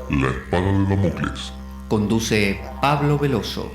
La espada de Damocles. Conduce Pablo Veloso.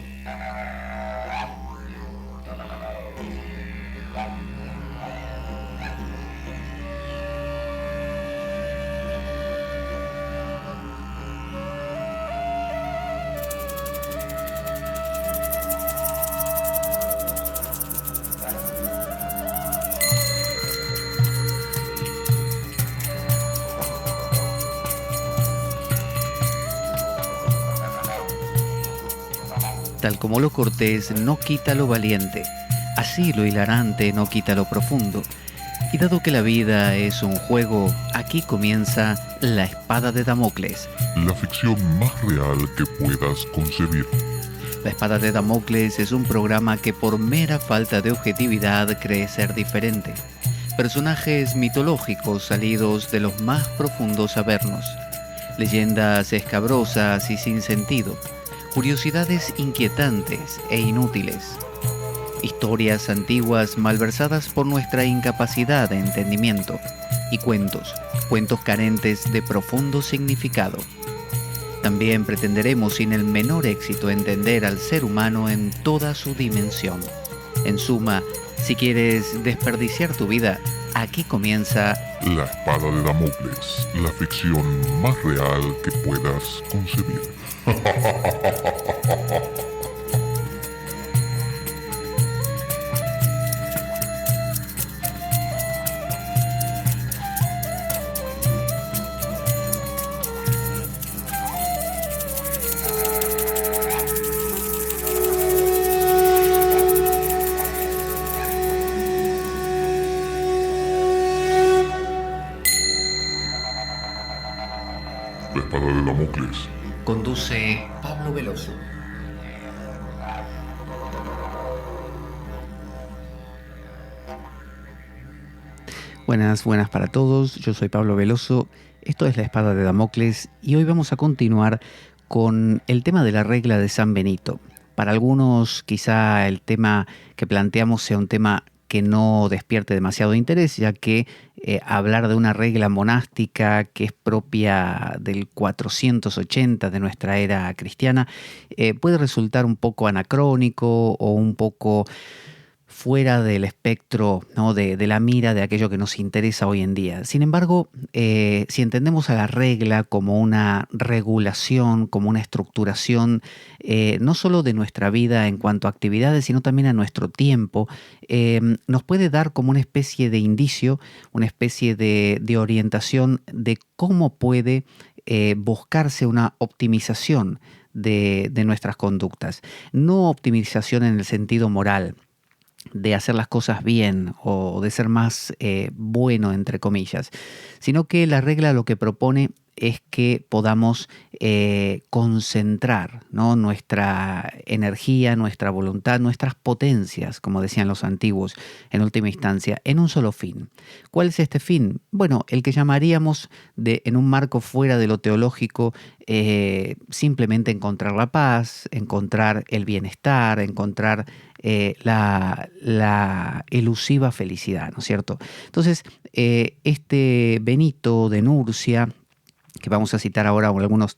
Tal como lo cortés no quita lo valiente, así lo hilarante no quita lo profundo. Y dado que la vida es un juego, aquí comienza La Espada de Damocles. La ficción más real que puedas concebir. La Espada de Damocles es un programa que por mera falta de objetividad cree ser diferente. Personajes mitológicos salidos de los más profundos avernos. Leyendas escabrosas y sin sentido. Curiosidades inquietantes e inútiles. Historias antiguas malversadas por nuestra incapacidad de entendimiento. Y cuentos carentes de profundo significado. También pretenderemos sin el menor éxito entender al ser humano en toda su dimensión. En suma, si quieres desperdiciar tu vida, aquí comienza La Espada de Damocles, la ficción más real que puedas concebir. La Espada de Damocles. Conduce Pablo Veloso. Buenas para todos. Yo soy Pablo Veloso. Esto es La Espada de Damocles y hoy vamos a continuar con el tema de la regla de San Benito. Para algunos quizá el tema que planteamos sea un tema que no despierte demasiado interés, ya que hablar de una regla monástica que es propia del 480 de nuestra era cristiana puede resultar un poco anacrónico o un poco fuera del espectro, ¿no? de la mira de aquello que nos interesa hoy en día. Sin embargo, si entendemos a la regla como una regulación, como una estructuración, no solo de nuestra vida en cuanto a actividades, sino también a nuestro tiempo, nos puede dar como una especie de indicio, una especie de orientación de cómo puede buscarse una optimización de nuestras conductas. No optimización en el sentido moral, de hacer las cosas bien o de ser más bueno, entre comillas, sino que la regla lo que propone es que podamos concentrar, ¿no? Nuestra energía, nuestra voluntad, nuestras potencias, como decían los antiguos, en última instancia, en un solo fin. ¿Cuál es este fin? Bueno, el que llamaríamos, en un marco fuera de lo teológico, simplemente encontrar la paz, encontrar el bienestar, encontrar la elusiva felicidad, ¿no es cierto? Entonces, este Benito de Nurcia, que vamos a citar ahora algunos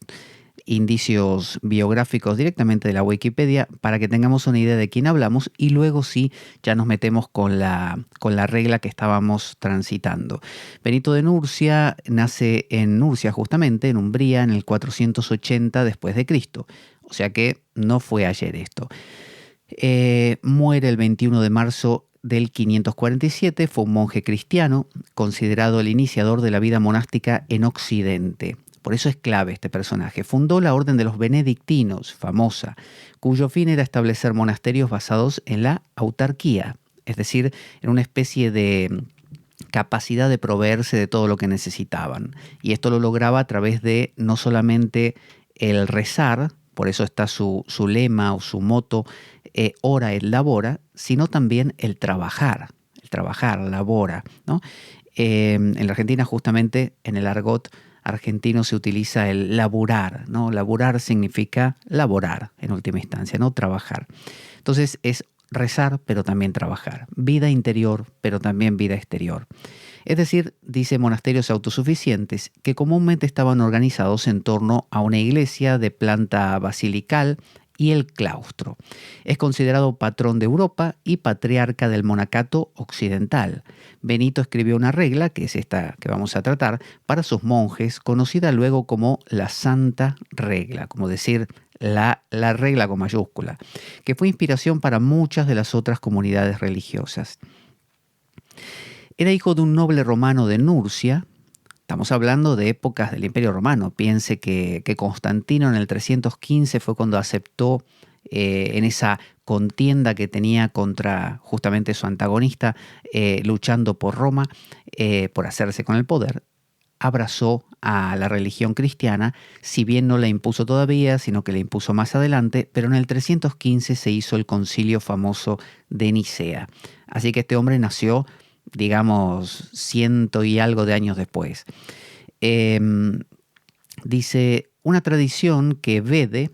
indicios biográficos directamente de la Wikipedia para que tengamos una idea de quién hablamos y luego sí ya nos metemos con la regla que estábamos transitando. Benito de Nurcia nace en Nurcia, justamente en Umbría, en el 480 después de Cristo. O sea que no fue ayer esto. Muere el 21 de marzo del 547, fue un monje cristiano, considerado el iniciador de la vida monástica en Occidente. Por eso es clave este personaje. Fundó la Orden de los Benedictinos, famosa, cuyo fin era establecer monasterios basados en la autarquía, es decir, en una especie de capacidad de proveerse de todo lo que necesitaban. Y esto lo lograba a través de no solamente el rezar, por eso está su lema o su moto, ora et labora, sino también el trabajar, labora, ¿no? En la Argentina, justamente, en el argot argentino se utiliza el laburar, ¿no? Laburar significa laborar, en última instancia, ¿no? Trabajar. Entonces es rezar, pero también trabajar. Vida interior, pero también vida exterior. Es decir, dice monasterios autosuficientes que comúnmente estaban organizados en torno a una iglesia de planta basilical y el claustro. Es considerado patrón de Europa y patriarca del monacato occidental. Benito escribió una regla, que es esta que vamos a tratar, para sus monjes, conocida luego como la Santa Regla, como decir la regla con mayúscula, que fue inspiración para muchas de las otras comunidades religiosas. Era hijo de un noble romano de Nurcia. Estamos hablando de épocas del Imperio Romano. Piense que Constantino en el 315 fue cuando aceptó en esa contienda que tenía contra justamente su antagonista, luchando por Roma, por hacerse con el poder, abrazó a la religión cristiana, si bien no la impuso todavía, sino que la impuso más adelante, pero en el 315 se hizo el concilio famoso de Nicea. Así que este hombre nació, digamos, 100 y algo de años después. Dice, una tradición que Bede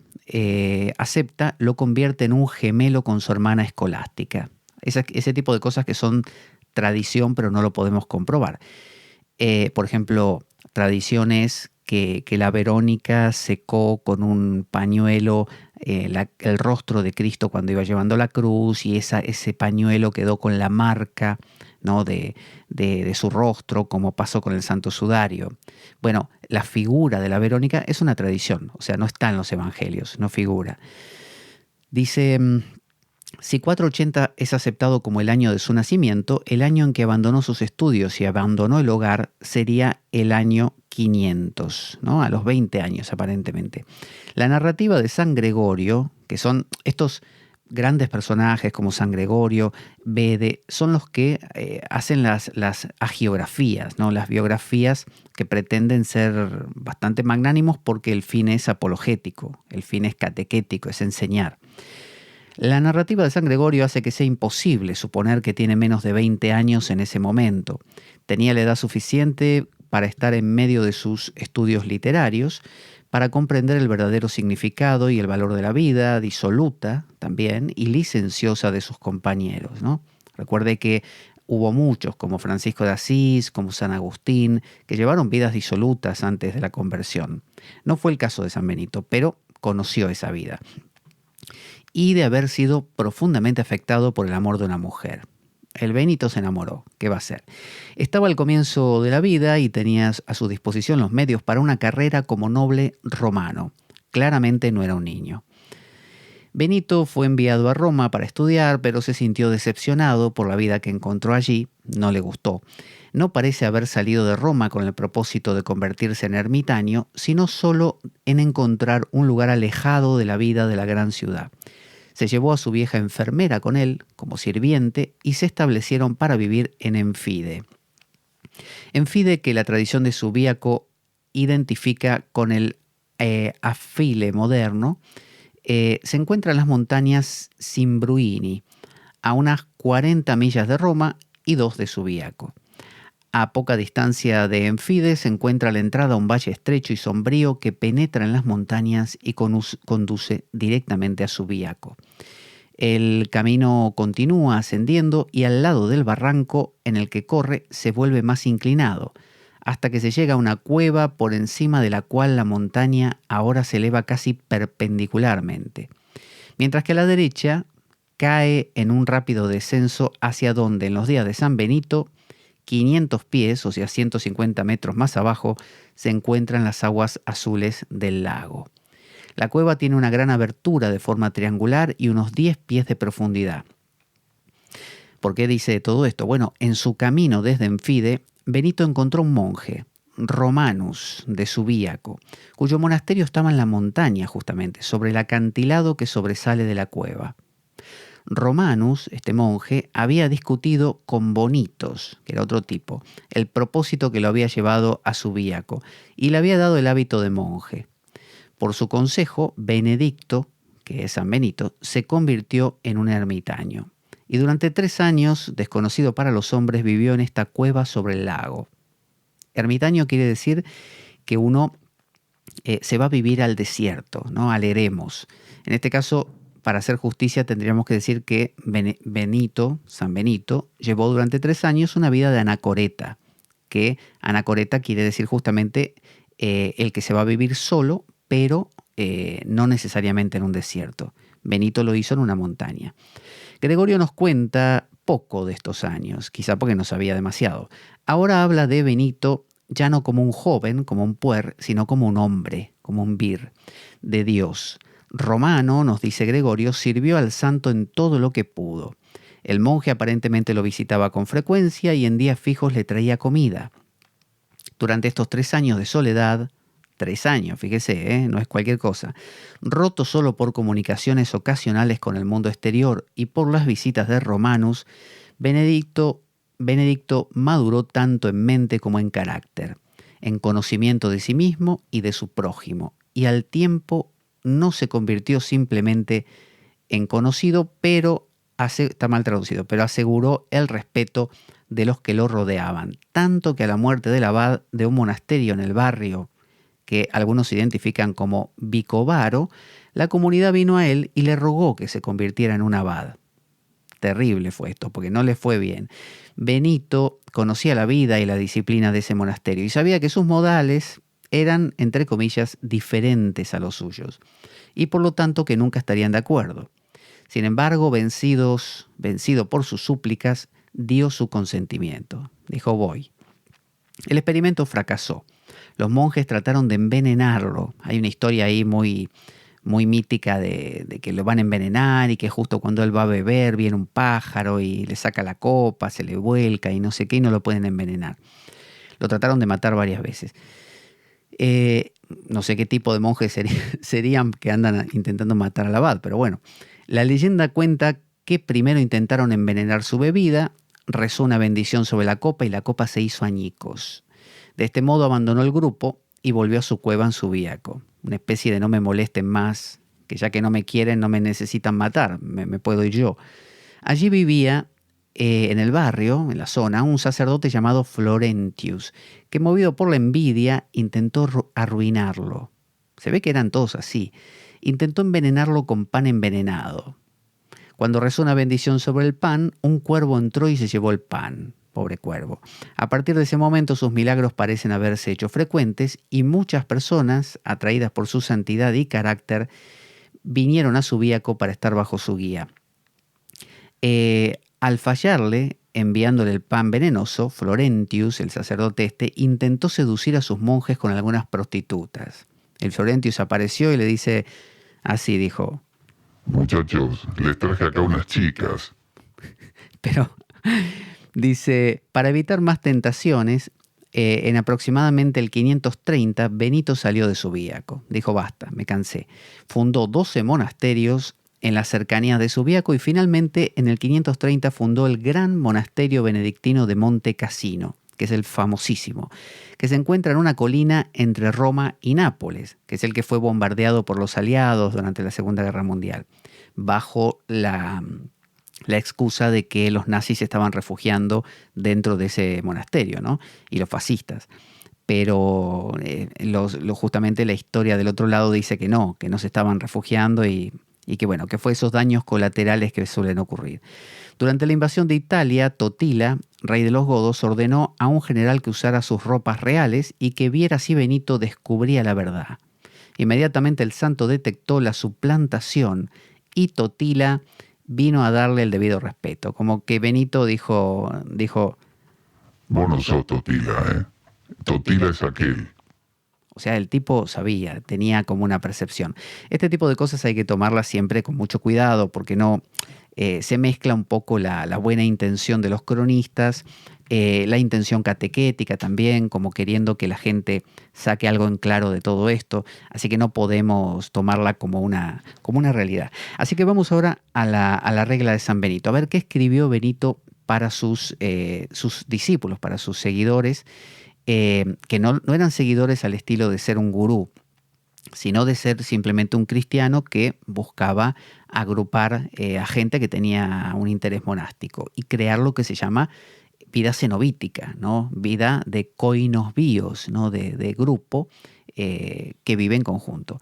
acepta lo convierte en un gemelo con su hermana escolástica. Ese tipo de cosas que son tradición, pero no lo podemos comprobar. Por ejemplo, tradiciones que la Verónica secó con un pañuelo el rostro de Cristo cuando iba llevando la cruz, y ese pañuelo quedó con la marca, ¿no?, de su rostro, como pasó con el Santo Sudario. Bueno, la figura de la Verónica es una tradición, o sea, no está en los evangelios, no figura. Dice, si 480 es aceptado como el año de su nacimiento, el año en que abandonó sus estudios y abandonó el hogar sería el año 500, ¿no? A los 20 años aparentemente. La narrativa de San Gregorio, que son estos grandes personajes como San Gregorio, Bede, son los que hacen las hagiografías, ¿no? Las biografías que pretenden ser bastante magnánimos porque el fin es apologético, el fin es catequético, es enseñar. La narrativa de San Gregorio hace que sea imposible suponer que tiene menos de 20 años en ese momento. Tenía la edad suficiente para estar en medio de sus estudios literarios, para comprender el verdadero significado y el valor de la vida, disoluta también y licenciosa de sus compañeros, ¿no? Recuerde que hubo muchos, como Francisco de Asís, como San Agustín, que llevaron vidas disolutas antes de la conversión. No fue el caso de San Benito, pero conoció esa vida. Y de haber sido profundamente afectado por el amor de una mujer. El Benito se enamoró. ¿Qué va a hacer? Estaba al comienzo de la vida y tenía a su disposición los medios para una carrera como noble romano. Claramente no era un niño. Benito fue enviado a Roma para estudiar, pero se sintió decepcionado por la vida que encontró allí. No le gustó. No parece haber salido de Roma con el propósito de convertirse en ermitaño, sino solo en encontrar un lugar alejado de la vida de la gran ciudad. Se llevó a su vieja enfermera con él, como sirviente, y se establecieron para vivir en Enfide. Enfide, que la tradición de Subiaco identifica con el Affile moderno, se encuentra en las montañas Simbruini, a unas 40 millas de Roma y 2 de Subiaco. A poca distancia de Enfide se encuentra la entrada a un valle estrecho y sombrío que penetra en las montañas y conduce directamente a Subiaco. El camino continúa ascendiendo y al lado del barranco en el que corre se vuelve más inclinado, hasta que se llega a una cueva por encima de la cual la montaña ahora se eleva casi perpendicularmente, mientras que a la derecha cae en un rápido descenso hacia donde en los días de San Benito, 500 pies, o sea 150 metros más abajo, se encuentran las aguas azules del lago. La cueva tiene una gran abertura de forma triangular y unos 10 pies de profundidad. ¿Por qué dice todo esto? Bueno, en su camino desde Enfide, Benito encontró un monje, Romanus, de Subiaco, cuyo monasterio estaba en la montaña justamente, sobre el acantilado que sobresale de la cueva. Romanus, este monje, había discutido con Bonitos, que era otro tipo, el propósito que lo había llevado a Subiaco, y le había dado el hábito de monje. Por su consejo, Benedicto, que es San Benito, se convirtió en un ermitaño. Y durante 3 años, desconocido para los hombres, vivió en esta cueva sobre el lago. Ermitaño quiere decir que uno se va a vivir al desierto, ¿no? Al eremos. En este caso, para hacer justicia, tendríamos que decir que Benito, San Benito, llevó durante 3 años una vida de anacoreta, que anacoreta quiere decir justamente el que se va a vivir solo, pero no necesariamente en un desierto. Benito lo hizo en una montaña. Gregorio nos cuenta poco de estos años, quizá porque no sabía demasiado. Ahora habla de Benito ya no como un joven, como un puer, sino como un hombre, como un vir, de Dios. Romano, nos dice Gregorio, sirvió al santo en todo lo que pudo. El monje aparentemente lo visitaba con frecuencia y en días fijos le traía comida. Durante estos 3 años de soledad, 3 años, fíjese, no es cualquier cosa, roto solo por comunicaciones ocasionales con el mundo exterior y por las visitas de Romanus, Benedicto maduró tanto en mente como en carácter, en conocimiento de sí mismo y de su prójimo, y al tiempo no se convirtió simplemente en conocido, pero está mal traducido, pero aseguró el respeto de los que lo rodeaban, tanto que a la muerte del abad de un monasterio en el barrio, que algunos identifican como Vicovaro, la comunidad vino a él y le rogó que se convirtiera en un abad. Terrible fue esto, porque no le fue bien. Benito conocía la vida y la disciplina de ese monasterio y sabía que sus modales eran, entre comillas, diferentes a los suyos, y por lo tanto que nunca estarían de acuerdo. Sin embargo, vencido por sus súplicas, dio su consentimiento. Dijo, voy. El experimento fracasó. Los monjes trataron de envenenarlo. Hay una historia ahí muy mítica de que lo van a envenenar y que justo cuando él va a beber viene un pájaro y le saca la copa, se le vuelca y no sé qué y no lo pueden envenenar. Lo trataron de matar varias veces. No sé qué tipo de monjes serían que andan intentando matar al abad, pero bueno. La leyenda cuenta que primero intentaron envenenar su bebida, rezó una bendición sobre la copa y la copa se hizo añicos. De este modo abandonó el grupo y volvió a su cueva en Subíaco. Una especie de no me molesten más, que ya que no me quieren, no me necesitan matar, me puedo ir yo. Allí vivía, en el barrio, en la zona, un sacerdote llamado Florentius, que movido por la envidia intentó arruinarlo. Se ve que eran todos así. Intentó envenenarlo con pan envenenado. Cuando rezó una bendición sobre el pan, un cuervo entró y se llevó el pan. Pobre cuervo. A partir de ese momento sus milagros parecen haberse hecho frecuentes y muchas personas, atraídas por su santidad y carácter, vinieron a Subíaco para estar bajo su guía. Al fallarle, enviándole el pan venenoso, Florentius, el sacerdote intentó seducir a sus monjes con algunas prostitutas. El Florentius apareció y le dice, así dijo, muchachos, les traje acá unas chicas. Pero dice, para evitar más tentaciones, en aproximadamente el 530, Benito salió de Subíaco. Dijo, basta, me cansé. Fundó 12 monasterios en las cercanías de Subíaco y finalmente en el 530 fundó el gran monasterio benedictino de Monte Cassino, que es el famosísimo, que se encuentra en una colina entre Roma y Nápoles, que es el que fue bombardeado por los aliados durante la Segunda Guerra Mundial, bajo la excusa de que los nazis se estaban refugiando dentro de ese monasterio, ¿no? Y los fascistas. Pero justamente la historia del otro lado dice que no se estaban refugiando y que bueno, que fue esos daños colaterales que suelen ocurrir. Durante la invasión de Italia, Totila, rey de los godos, ordenó a un general que usara sus ropas reales y que viera si Benito descubría la verdad. Inmediatamente el santo detectó la suplantación y Totila vino a darle el debido respeto. Como que Benito dijo vos no sos Totila, ¿eh? Totila es aquel. O sea, el tipo sabía, tenía como una percepción. Este tipo de cosas hay que tomarlas siempre con mucho cuidado porque no se mezcla un poco la buena intención de los cronistas, la intención catequética también, como queriendo que la gente saque algo en claro de todo esto. Así que no podemos tomarla como una realidad. Así que vamos ahora a la regla de San Benito. A ver qué escribió Benito para sus discípulos, para sus seguidores, que no eran seguidores al estilo de ser un gurú, sino de ser simplemente un cristiano que buscaba agrupar a gente que tenía un interés monástico y crear lo que se llama vida cenobítica, ¿no? Vida de koinos bios, ¿no? de grupo que vive en conjunto.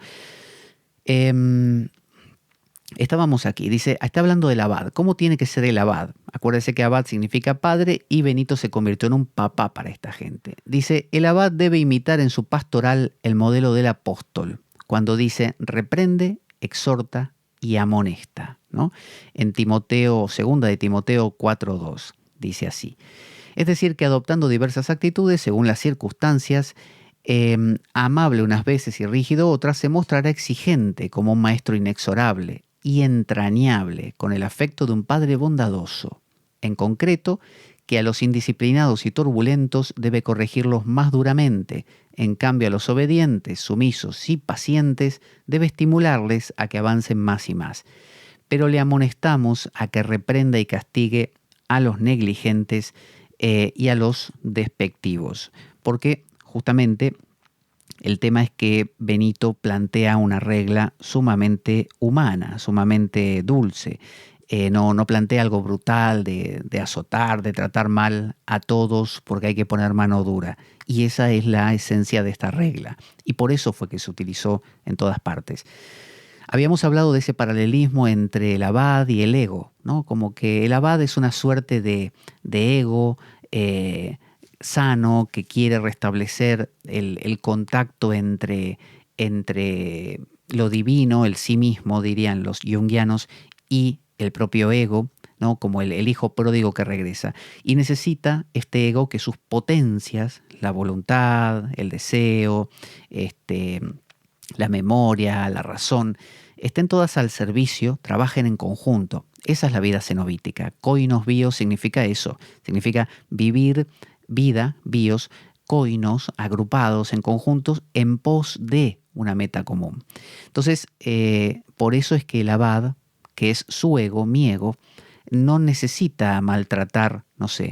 Estábamos aquí, dice, está hablando del abad. ¿Cómo tiene que ser el abad? Acuérdese que abad significa padre y Benito se convirtió en un papá para esta gente. Dice, el abad debe imitar en su pastoral el modelo del apóstol, cuando dice, reprende, exhorta y amonesta, ¿no? En Timoteo, segunda de Timoteo 4:2, dice así. Es decir, que adoptando diversas actitudes según las circunstancias, amable unas veces y rígido otras, se mostrará exigente como un maestro inexorable y entrañable, con el afecto de un padre bondadoso. En concreto, que a los indisciplinados y turbulentos debe corregirlos más duramente, en cambio a los obedientes, sumisos y pacientes debe estimularles a que avancen más y más. Pero le amonestamos a que reprenda y castigue a los negligentes y a los despectivos, porque justamente el tema es que Benito plantea una regla sumamente humana, sumamente dulce. No plantea algo brutal de azotar, de tratar mal a todos porque hay que poner mano dura. Y esa es la esencia de esta regla. Y por eso fue que se utilizó en todas partes. Habíamos hablado de ese paralelismo entre el abad y el ego, ¿no? Como que el abad es una suerte de ego sano que quiere restablecer el contacto entre lo divino, el sí mismo, dirían los junguianos, y el propio ego, ¿no? Como el hijo pródigo que regresa. Y necesita este ego que sus potencias, la voluntad, el deseo, la memoria, la razón, estén todas al servicio, trabajen en conjunto. Esa es la vida cenobítica. Koinos bios significa eso, significa vivir vida, bios, koinos, agrupados en conjuntos en pos de una meta común. Entonces, por eso es que el abad, que es su ego, mi ego, no necesita maltratarse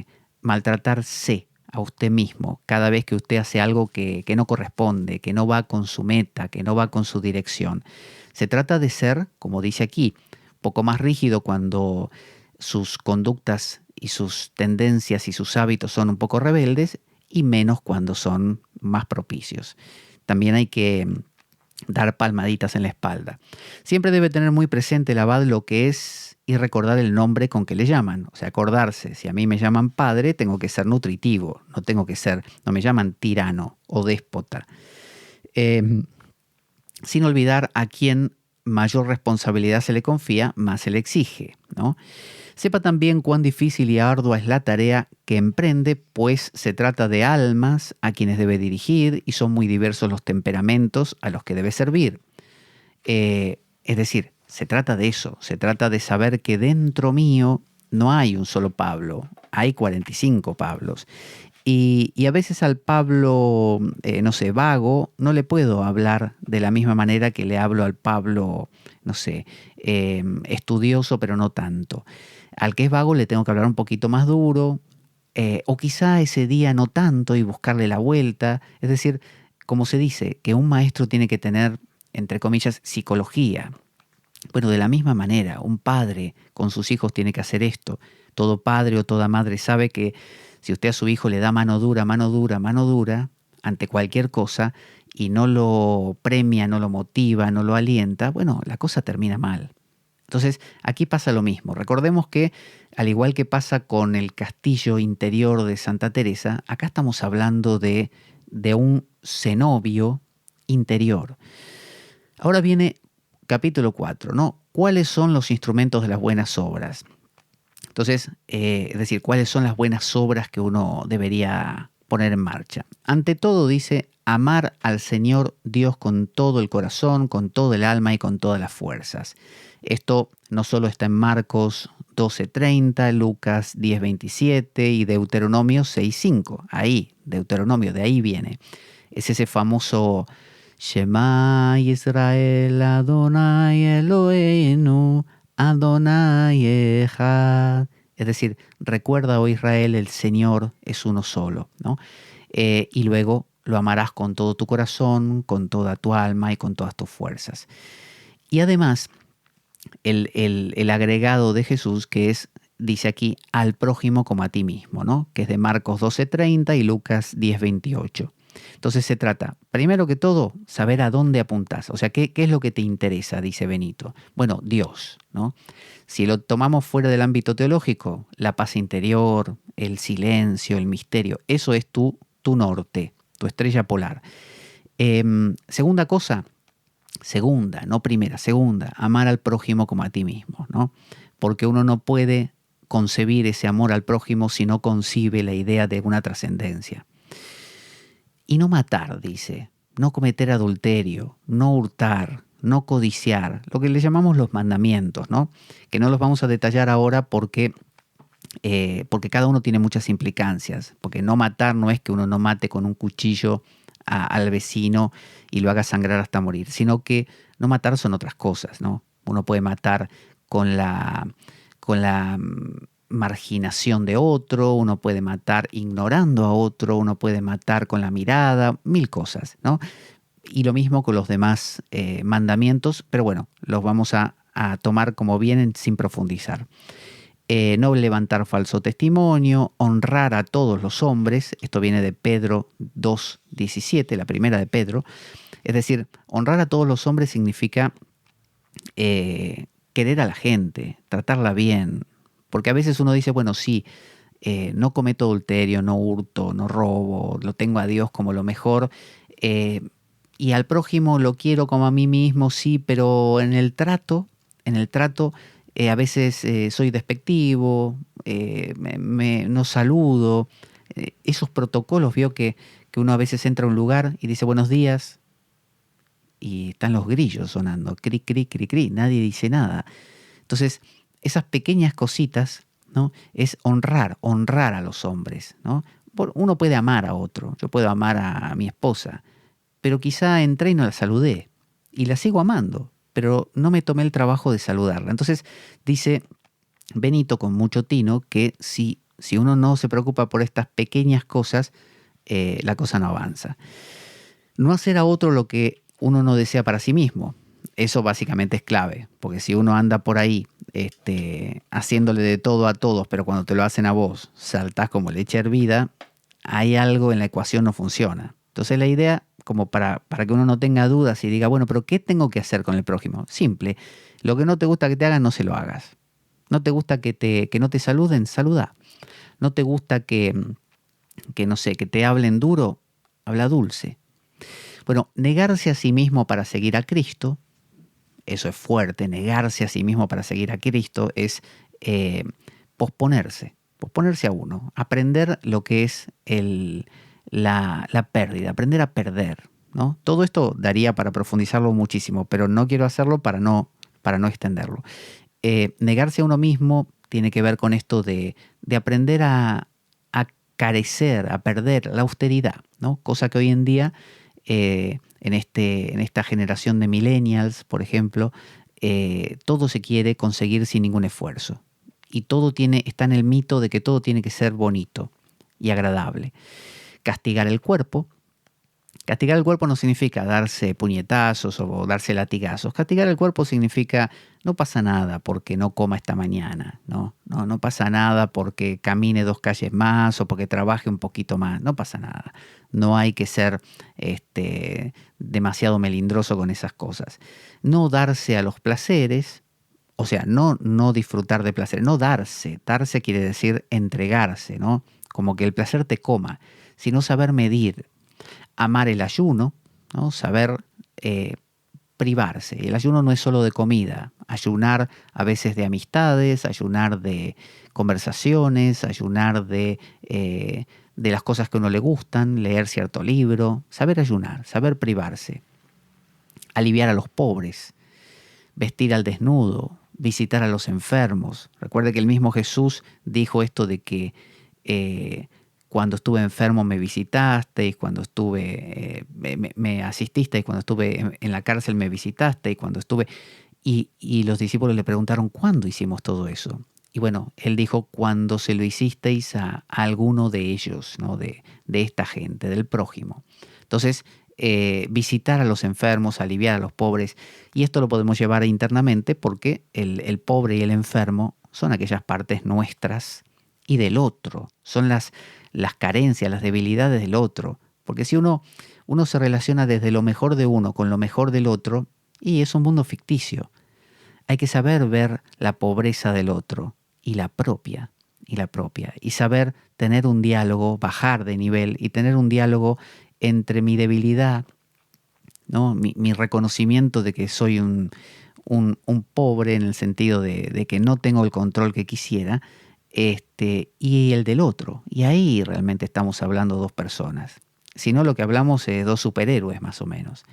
a usted mismo cada vez que usted hace algo que no corresponde, que no va con su meta, que no va con su dirección. Se trata de ser, como dice aquí, poco más rígido cuando sus conductas y sus tendencias y sus hábitos son un poco rebeldes y menos cuando son más propicios. También hay que dar palmaditas en la espalda. Siempre debe tener muy presente el abad lo que es y recordar el nombre con que le llaman. O sea, acordarse, si a mí me llaman padre, tengo que ser nutritivo, no me llaman tirano o déspota. Sin olvidar a quien mayor responsabilidad se le confía, más se le exige, ¿no? Sepa también cuán difícil y ardua es la tarea que emprende, pues se trata de almas a quienes debe dirigir y son muy diversos los temperamentos a los que debe servir. Es decir, se trata de eso, se trata de saber que dentro mío no hay un solo Pablo, hay 45 Pablos. Y a veces al Pablo, vago, no le puedo hablar de la misma manera que le hablo al Pablo, estudioso, pero no tanto. Al que es vago le tengo que hablar un poquito más duro, o quizá ese día no tanto y buscarle la vuelta. Es decir, como se dice, que un maestro tiene que tener, entre comillas, psicología. Bueno, de la misma manera, un padre con sus hijos tiene que hacer esto. Todo padre o toda madre sabe que si usted a su hijo le da mano dura, ante cualquier cosa, y no lo premia, no lo motiva, no lo alienta, bueno, la cosa termina mal. Entonces, aquí pasa lo mismo. Recordemos que, al igual que pasa con el castillo interior de Santa Teresa, acá estamos hablando de un cenobio interior. Ahora viene capítulo 4, ¿no? ¿Cuáles son los instrumentos de las buenas obras? Entonces, es decir, ¿cuáles son las buenas obras que uno debería poner en marcha? Ante todo, dice, amar al Señor Dios con todo el corazón, con todo el alma y con todas las fuerzas. Esto no solo está en Marcos 12:30, Lucas 10:27 y Deuteronomio 6:5. Ahí, Deuteronomio, de ahí viene. Es ese famoso Shema Yisrael Adonai Eloheinu Adonai Echad. Es decir, recuerda, oh Israel, el Señor es uno solo, ¿no? Y luego lo amarás con todo tu corazón, con toda tu alma y con todas tus fuerzas. Y además, el agregado de Jesús, que es, dice aquí, al prójimo como a ti mismo, ¿no? Que es de Marcos 12:30 y Lucas 10:28. Entonces se trata, primero que todo, saber a dónde apuntás. O sea, ¿qué es lo que te interesa? Dice Benito. Bueno, Dios, ¿no? Si lo tomamos fuera del ámbito teológico, la paz interior, el silencio, el misterio, eso es tu norte, tu estrella polar. Segunda cosa, no primera, segunda, amar al prójimo como a ti mismo, ¿no? Porque uno no puede concebir ese amor al prójimo si no concibe la idea de una trascendencia. Y no matar, dice, no cometer adulterio, no hurtar, no codiciar, lo que le llamamos los mandamientos, ¿no? Que no los vamos a detallar ahora porque cada uno tiene muchas implicancias, porque no matar no es que uno no mate con un cuchillo al vecino y lo haga sangrar hasta morir, sino que no matar son otras cosas, ¿no? Uno puede matar con la marginación de otro, uno puede matar ignorando a otro, uno puede matar con la mirada, mil cosas, ¿no? Y lo mismo con los demás mandamientos, pero bueno, los vamos a tomar como vienen sin profundizar. No levantar falso testimonio, honrar a todos los hombres, esto viene de Pedro 2:17, la primera de Pedro, es decir, honrar a todos los hombres significa querer a la gente, tratarla bien, porque a veces uno dice, bueno, sí, no cometo adulterio, no hurto, no robo, lo tengo a Dios como lo mejor, y al prójimo lo quiero como a mí mismo, sí, pero en el trato, a veces soy despectivo, no saludo. Esos protocolos, vio que uno a veces entra a un lugar y dice buenos días y están los grillos sonando, cri, cri, cri, cri, nadie dice nada. Entonces, esas pequeñas cositas, ¿no? Es honrar a los hombres, ¿no? Uno puede amar a otro, yo puedo amar a mi esposa, pero quizá entré y no la saludé y la sigo amando, pero no me tomé el trabajo de saludarla. Entonces dice Benito con mucho tino que si uno no se preocupa por estas pequeñas cosas, la cosa no avanza. No hacer a otro lo que uno no desea para sí mismo. Eso básicamente es clave, porque si uno anda por ahí haciéndole de todo a todos, pero cuando te lo hacen a vos saltás como leche hervida, hay algo en la ecuación no funciona. Entonces la idea, como para que uno no tenga dudas y diga, bueno, pero ¿qué tengo que hacer con el prójimo? Simple, lo que no te gusta que te hagan, no se lo hagas. No te gusta que no te saluden, saluda. No te gusta que no sé, que te hablen duro, habla dulce. Bueno, negarse a sí mismo para seguir a Cristo, eso es fuerte, negarse a sí mismo para seguir a Cristo es posponerse a uno, aprender lo que es la pérdida, aprender a perder, ¿no? Todo esto daría para profundizarlo muchísimo, pero no quiero hacerlo para no extenderlo. Negarse a uno mismo tiene que ver con esto de aprender a carecer, a perder la austeridad, ¿no? Cosa que hoy en día, en esta generación de millennials, por ejemplo, todo se quiere conseguir sin ningún esfuerzo. Y está en el mito de que todo tiene que ser bonito y agradable. Castigar el cuerpo no significa darse puñetazos o darse latigazos. Castigar el cuerpo significa no pasa nada porque no coma esta mañana, ¿no? No pasa nada porque camine 2 calles más o porque trabaje un poquito más, no pasa nada. No hay que ser demasiado melindroso con esas cosas. No darse a los placeres, o sea, no disfrutar de placer, no darse. Darse quiere decir entregarse, ¿no? Como que el placer te coma, sino saber medir. Amar el ayuno, ¿no? Saber privarse. El ayuno no es solo de comida. Ayunar a veces de amistades, ayunar de conversaciones, ayunar de las cosas que a uno le gustan, leer cierto libro. Saber ayunar, saber privarse. Aliviar a los pobres, vestir al desnudo, visitar a los enfermos. Recuerde que el mismo Jesús dijo esto de que cuando estuve enfermo me visitasteis, cuando estuve me asististeis, cuando estuve en la cárcel me visitasteis, cuando estuve... Y los discípulos le preguntaron, ¿cuándo hicimos todo eso? Y bueno, él dijo, cuando se lo hicisteis a alguno de ellos, ¿no? de esta gente, del prójimo. Entonces, visitar a los enfermos, aliviar a los pobres, y esto lo podemos llevar internamente porque el pobre y el enfermo son aquellas partes nuestras y del otro, son las carencias, las debilidades del otro. Porque si uno se relaciona desde lo mejor de uno con lo mejor del otro, y es un mundo ficticio. Hay que saber ver la pobreza del otro y la propia, y saber tener un diálogo, bajar de nivel y tener un diálogo entre mi debilidad, ¿no? Mi reconocimiento de que soy un pobre en el sentido de que no tengo el control que quisiera, y el del otro. Y ahí realmente estamos hablando dos personas. Si no, lo que hablamos es dos superhéroes más o menos.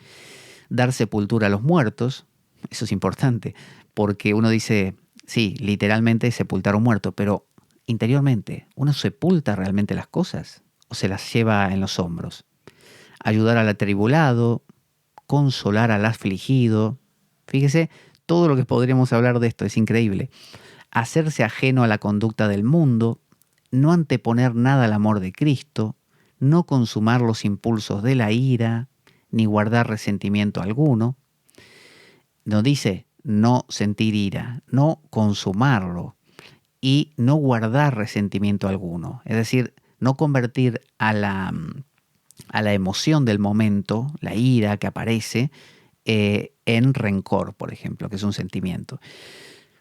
Dar sepultura a los muertos, eso es importante, porque uno dice, sí, literalmente sepultar a un muerto, pero interiormente, ¿uno sepulta realmente las cosas o se las lleva en los hombros? Ayudar al atribulado, consolar al afligido. Fíjese, todo lo que podríamos hablar de esto es increíble. Hacerse ajeno a la conducta del mundo, no anteponer nada al amor de Cristo, no consumar los impulsos de la ira, ni guardar resentimiento alguno. No dice no sentir ira, no consumarlo y no guardar resentimiento alguno. Es decir, no convertir a la emoción del momento, la ira que aparece, en rencor, por ejemplo, que es un sentimiento.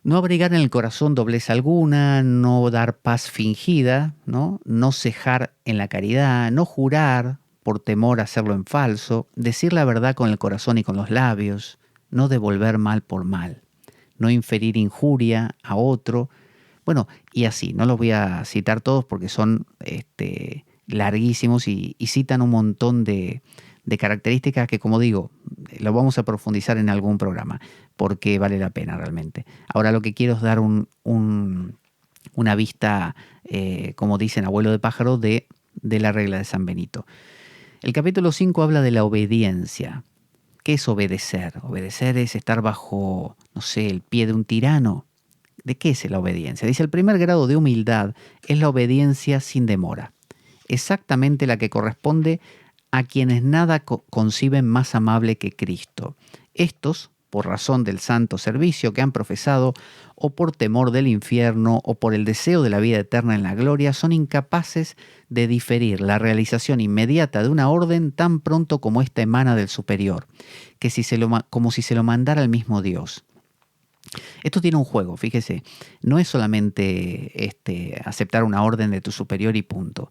No abrigar en el corazón doblez alguna, no dar paz fingida, no cejar en la caridad, no jurar por temor a hacerlo en falso, decir la verdad con el corazón y con los labios, no devolver mal por mal, no inferir injuria a otro. Bueno, y así, no los voy a citar todos porque son larguísimos y citan un montón de características que, como digo, lo vamos a profundizar en algún programa porque vale la pena realmente. Ahora lo que quiero es dar una vista, como dicen abuelo de pájaro, de la regla de San Benito. El capítulo 5 habla de la obediencia. ¿Qué es obedecer? Obedecer es estar bajo, no sé, el pie de un tirano. ¿De qué es la obediencia? Dice, el primer grado de humildad es la obediencia sin demora. Exactamente la que corresponde a quienes nada conciben más amable que Cristo. Estos, por razón del santo servicio que han profesado, o por temor del infierno, o por el deseo de la vida eterna en la gloria, son incapaces de diferir la realización inmediata de una orden tan pronto como ésta emana del superior, como si se lo mandara el mismo Dios. Esto tiene un juego, fíjese, no es solamente aceptar una orden de tu superior y punto,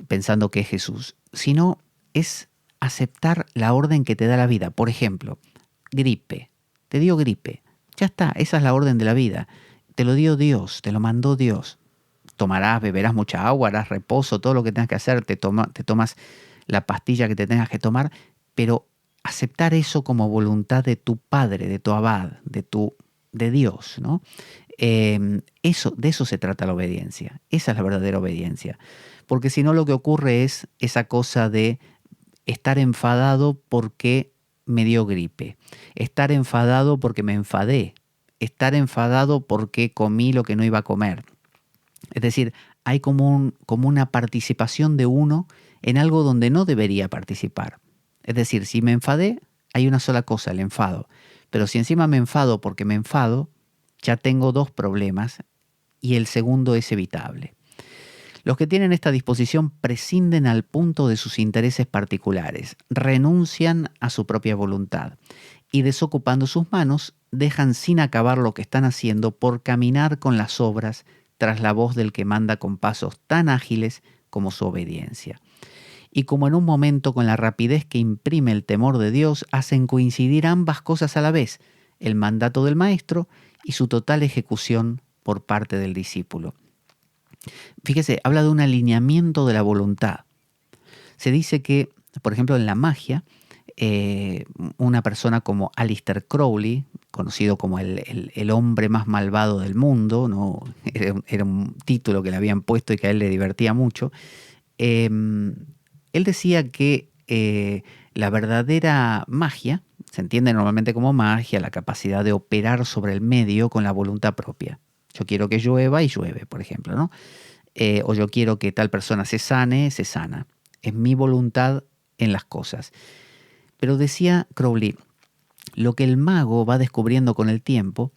pensando que es Jesús, sino es aceptar la orden que te da la vida. Por ejemplo, gripe, te dio gripe, ya está, esa es la orden de la vida, te lo dio Dios, te lo mandó Dios. Tomarás, beberás mucha agua, harás reposo, todo lo que tengas que hacer, te tomas la pastilla que te tengas que tomar, pero aceptar eso como voluntad de tu Padre, de tu Abad, de Dios, ¿no? De eso se trata la obediencia. Esa es la verdadera obediencia. Porque si no, lo que ocurre es esa cosa de estar enfadado porque me dio gripe, estar enfadado porque me enfadé, estar enfadado porque comí lo que no iba a comer. Es decir, hay como una participación de uno en algo donde no debería participar. Es decir, si me enfadé, hay una sola cosa, el enfado. Pero si encima me enfado porque me enfado, ya tengo dos problemas y el segundo es evitable. Los que tienen esta disposición prescinden al punto de sus intereses particulares, renuncian a su propia voluntad y desocupando sus manos dejan sin acabar lo que están haciendo por caminar con las obras tras la voz del que manda con pasos tan ágiles como su obediencia. Y como en un momento con la rapidez que imprime el temor de Dios, hacen coincidir ambas cosas a la vez, el mandato del maestro y su total ejecución por parte del discípulo. Fíjese, habla de un alineamiento de la voluntad. Se dice que, por ejemplo, en la magia, una persona como Aleister Crowley, conocido como el hombre más malvado del mundo, ¿no? Era un título que le habían puesto y que a él le divertía mucho, él decía que la verdadera magia, se entiende normalmente como magia, la capacidad de operar sobre el medio con la voluntad propia. Yo quiero que llueva y llueve, por ejemplo, ¿no? O yo quiero que tal persona se sana. Es mi voluntad en las cosas. Pero decía Crowley, lo que el mago va descubriendo con el tiempo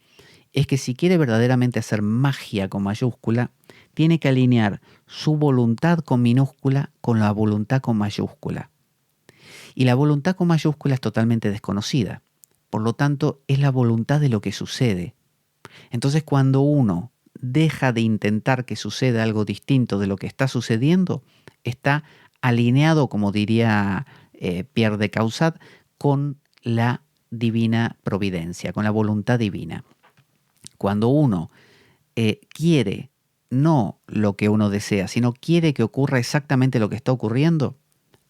es que si quiere verdaderamente hacer magia con mayúscula, tiene que alinear su voluntad con minúscula con la voluntad con mayúscula. Y la voluntad con mayúscula es totalmente desconocida. Por lo tanto, es la voluntad de lo que sucede. Entonces, cuando uno deja de intentar que suceda algo distinto de lo que está sucediendo, está alineado, como diría Pierre de Caussade, con la divina providencia, con la voluntad divina. Cuando uno quiere no lo que uno desea, sino quiere que ocurra exactamente lo que está ocurriendo,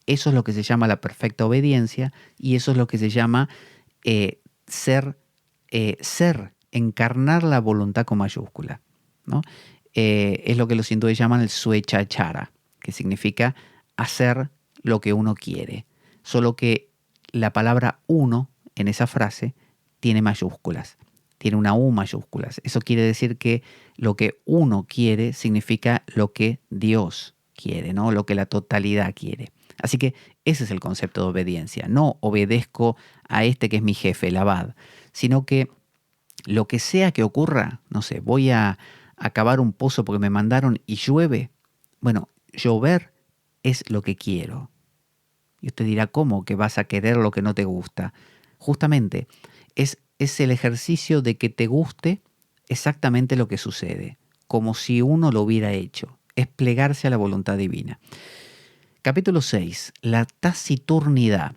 eso es lo que se llama la perfecta obediencia y eso es lo que se llama ser, encarnar la voluntad con mayúscula, ¿no? Es lo que los hindúes llaman el swechachara, que significa hacer lo que uno quiere. Solo que la palabra uno en esa frase tiene mayúsculas, tiene una U mayúsculas. Eso quiere decir que lo que uno quiere significa lo que Dios quiere, ¿no? Lo que la totalidad quiere. Así que ese es el concepto de obediencia. No obedezco a este que es mi jefe, el abad, sino que lo que sea que ocurra, no sé, voy a cavar un pozo porque me mandaron y llueve. Bueno, llover es lo que quiero. Y usted dirá, ¿cómo que vas a querer lo que no te gusta? Justamente, es el ejercicio de que te guste exactamente lo que sucede, como si uno lo hubiera hecho. Es plegarse a la voluntad divina. Capítulo 6. La taciturnidad.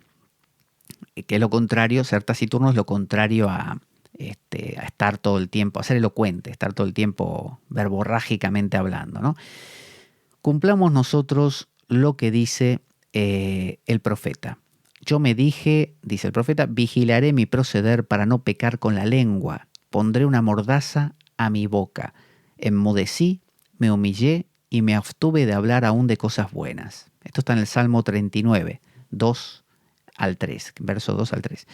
Que es lo contrario, ser taciturno es lo contrario a estar todo el tiempo, a ser elocuente, estar todo el tiempo verborrágicamente hablando, ¿no? Cumplamos nosotros lo que dice el profeta. Yo me dije, dice el profeta, vigilaré mi proceder para no pecar con la lengua. Pondré una mordaza a mi boca. Enmudecí, me humillé y me abstuve de hablar aún de cosas buenas. Esto está en el Salmo 39, 2 al 3, verso 2 al 3.